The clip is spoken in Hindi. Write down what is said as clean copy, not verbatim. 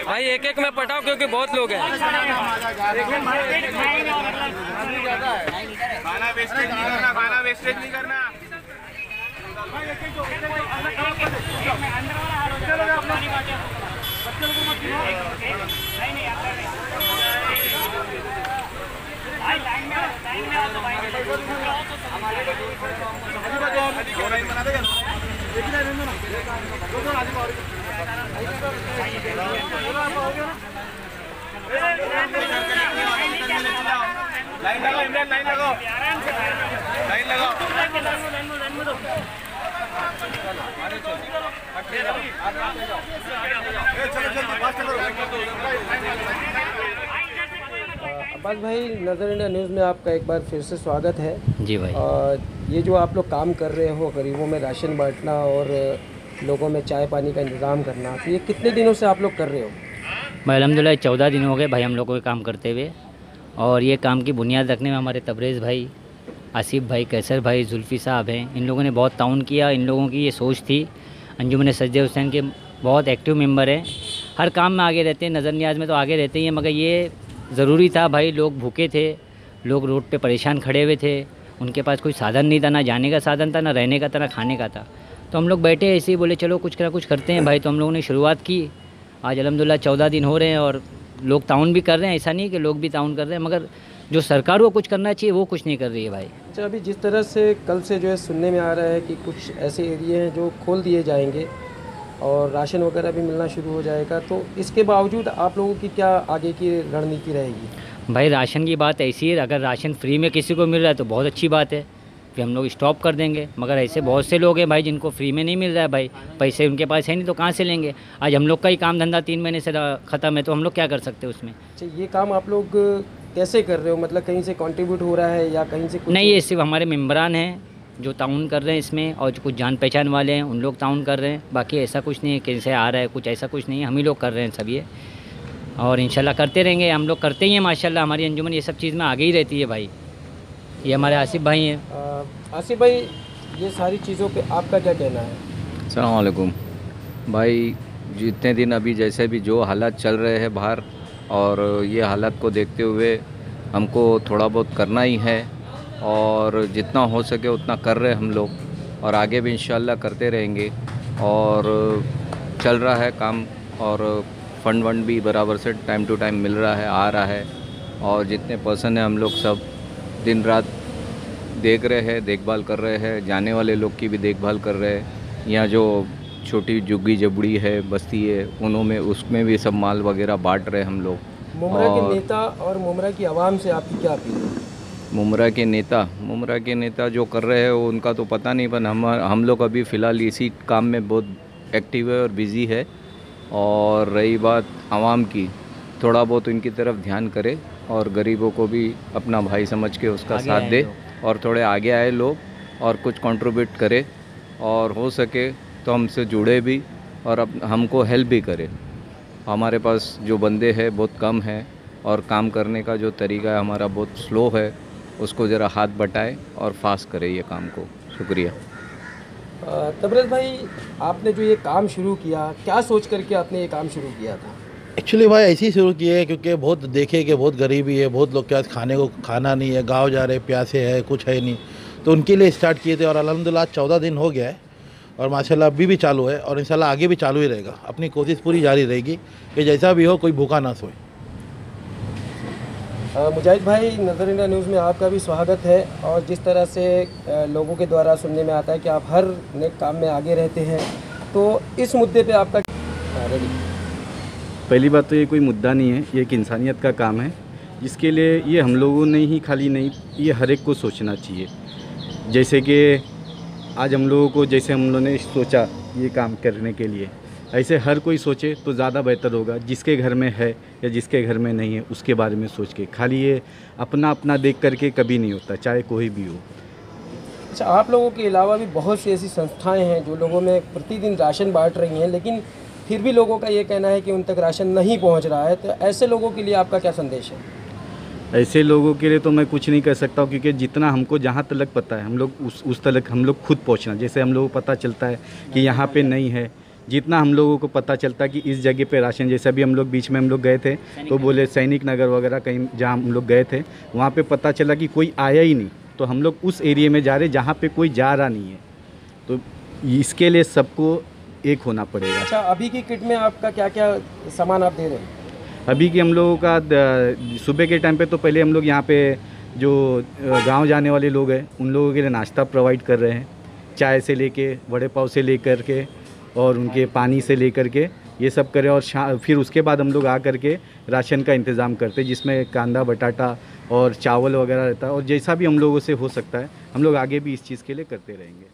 भाई एक एक में पटाओ क्योंकि बहुत लोग हैं। खाना वेस्टेज नहीं करना, खाना वेस्टेज नहीं करना। लाइन लगाओ इमरान, लाइन लगाओ, लाइन लगाओ। अब्बास भाई, नज़र इंडिया न्यूज़ में आपका एक बार फिर से स्वागत है। जी भाई। ये जो आप लोग काम कर रहे हो, गरीबों में राशन बांटना और लोगों में चाय पानी का इंतज़ाम करना, तो ये कितने दिनों से आप लोग कर रहे हो? भाई अल्हम्दुलिल्लाह 14 दिन हो गए भाई हम लोगों को काम करते हुए। और ये काम की बुनियाद रखने में हमारे तबरेज़ भाई, आसिफ भाई, कैसर भाई, जुल्फ़ी साहब हैं। इन लोगों ने बहुत ताउन किया। इन लोगों की ये सोच थी। अंजुमन सज्जद हुसैन के बहुत एक्टिव मेंबर हैं, हर काम में आगे रहते हैं, नज़र नियाज में तो आगे रहते ही हैं। मगर ये ज़रूरी था भाई, लोग भूखे थे, लोग रोड पे परेशान खड़े हुए थे, उनके पास कोई साधन नहीं था, ना जाने का साधन था, ना रहने का था, ना खाने का था। तो हम लोग बैठे ऐसे ही बोले चलो कुछ करते हैं भाई। तो हम लोगों ने शुरुआत की। आज अल्हम्दुलिल्लाह 14 दिन हो रहे हैं और लोग ताउन भी कर रहे हैं। ऐसा नहीं कि लोग भी ताउन कर रहे हैं, मगर जो सरकार को कुछ करना चाहिए वो कुछ नहीं कर रही है भाई। अच्छा, अभी जिस तरह से कल से जो है सुनने में आ रहा है कि कुछ ऐसे एरिए हैं जो खोल दिए जाएंगे और राशन वगैरह भी मिलना शुरू हो जाएगा, तो इसके बावजूद आप लोगों की क्या आगे की रणनीति रहेगी? भाई राशन की बात ऐसी है, अगर राशन फ्री में किसी को मिल रहा है तो बहुत अच्छी बात है, फिर हम लोग स्टॉप कर देंगे। मगर ऐसे बहुत से लोग हैं भाई जिनको फ्री में नहीं मिल रहा है भाई, पैसे उनके पास है नहीं तो कहाँ से लेंगे। आज हम लोग का ही काम धंधा 3 महीने से ख़त्म है, तो हम लोग क्या कर सकते हैं उसमें। अच्छा, ये काम आप लोग कैसे कर रहे हो? मतलब कहीं से कंट्रीब्यूट हो रहा है या कहीं से कुछ? नहीं, ये सिर्फ हमारे मेम्बरान हैं जो ताउन कर रहे हैं इसमें, और जो कुछ जान पहचान वाले हैं उन लोग ताउन कर रहे हैं। बाकी ऐसा कुछ नहीं है कि से आ रहा है कुछ, ऐसा कुछ नहीं है, हम ही लोग कर रहे हैं सब ये। और इंशाल्लाह करते रहेंगे, हम लोग करते ही हैं माशाल्लाह। हमारी अंजुमन ये सब चीज़ में आगे ही रहती है भाई। ये हमारे आसिफ भाई हैं। आसिफ भाई, ये सारी चीज़ों पे आपका क्या कहना है? अस्सलाम वालेकुम भाई। जितने दिन अभी जैसे भी जो हालात चल रहे हैं बाहर, और ये हालात को देखते हुए हमको थोड़ा बहुत करना ही है, और जितना हो सके उतना कर रहे हैं हम लोग, और आगे भी इंशाल्लाह करते रहेंगे। और चल रहा है काम, और फंड वंड भी बराबर से टाइम टू टाइम मिल रहा है, आ रहा है। और जितने पर्सन हैं हम लोग सब दिन रात देख रहे हैं, देखभाल कर रहे हैं, जाने वाले लोग की भी देखभाल कर रहे हैं। यहाँ जो छोटी झुग्गी झबड़ी है, बस्ती है, उन्होंने उसमें भी सब माल वगैरह बांट रहे हैं हम लोग। मुमरा के नेता और मुमरा की आवाम से आपकी क्या अपील है? मुमरा के नेता जो कर रहे हैं वो उनका तो पता नहीं, पर हम लोग अभी फ़िलहाल इसी काम में बहुत एक्टिव है और बिज़ी है। और रही बात आवाम की, थोड़ा बहुत उनकी तरफ ध्यान करे और गरीबों को भी अपना भाई समझ के उसका साथ दे, और थोड़े आगे आए लोग और कुछ कंट्रीब्यूट करे, और हो सके तो हमसे जुड़े भी और अब हमको हेल्प भी करे। हमारे पास जो बंदे हैं बहुत कम हैं, और काम करने का जो तरीका है हमारा बहुत स्लो है, उसको ज़रा हाथ बटाए और फास्ट करे ये काम को। शुक्रिया। तबरेज़ भाई, आपने जो ये काम शुरू किया, क्या सोच करके आपने ये काम शुरू किया था? एक्चुअली भाई ऐसे ही शुरू किए हैं क्योंकि बहुत देखे कि बहुत गरीबी है, बहुत लोग क्या खाने को खाना नहीं है, गांव जा रहे प्यासे है, कुछ है नहीं, तो उनके लिए स्टार्ट किए थे। और अल्हम्दुलिल्लाह 14 दिन हो गया है, और माशाल्लाह अभी भी चालू है, और इंशाल्लाह आगे भी चालू ही रहेगा। अपनी कोशिश पूरी जारी रहेगी कि जैसा भी हो कोई भूखा ना सोए। मुजाहिद भाई, नज़र इंडिया न्यूज़ में आपका भी स्वागत है। और जिस तरह से लोगों के द्वारा सुनने में आता है कि आप हर नेक काम में आगे रहते हैं, तो इस मुद्दे पे आपका रेडी? पहली बात तो ये कोई मुद्दा नहीं है, ये एक इंसानियत का काम है, जिसके लिए ये हम लोगों ने ही खाली नहीं, ये हर एक को सोचना चाहिए। जैसे कि आज हम लोगों को, जैसे हम लोगों ने सोचा ये काम करने के लिए, ऐसे हर कोई सोचे तो ज़्यादा बेहतर होगा। जिसके घर में है या जिसके घर में नहीं है उसके बारे में सोच के, खाली ये अपना अपना देख करके कभी नहीं होता, चाहे कोई भी हो। अच्छा, आप लोगों के अलावा भी बहुत सी ऐसी संस्थाएं हैं जो लोगों में प्रतिदिन राशन बांट रही हैं, लेकिन फिर भी लोगों का ये कहना है कि उन तक राशन नहीं पहुंच रहा है, तो ऐसे लोगों के लिए आपका क्या संदेश है? ऐसे लोगों के लिए तो मैं कुछ नहीं कर सकता हूँ, क्योंकि जितना हमको जहाँ तक पता है हम लोग उस तक हम लोग खुद पहुँचना। जैसे हम लोगों को पता चलता है कि यहाँ पे नहीं है, जितना हम लोगों को पता चलता है कि इस जगह पे राशन, जैसे अभी हम लोग बीच में हम लोग गए थे तो बोले सैनिक नगर वगैरह कहीं जहाँ हम लोग गए थे वहाँ पे पता चला कि कोई आया ही नहीं, तो हम लोग उस एरिया में जा रहे जहाँ पे कोई जा रहा नहीं है। तो इसके लिए सबको एक होना पड़ेगा। अच्छा, अभी की किट में आपका क्या क्या सामान आप दे रहे हैं? अभी की हम लोगों का सुबह के टाइम पे तो पहले हम लोग यहाँ पे जो गांव जाने वाले लोग हैं उन लोगों के लिए नाश्ता प्रोवाइड कर रहे हैं, चाय से लेके वड़े पाव से लेकर के और उनके पानी से लेकर के ये सब करें। और फिर उसके बाद हम लोग आ करके राशन का इंतज़ाम करते हैं, जिसमें कांदा बटाटा और चावल वगैरह रहता है। और जैसा भी हम लोगों से हो सकता है हम लोग आगे भी इस चीज़ के लिए करते रहेंगे।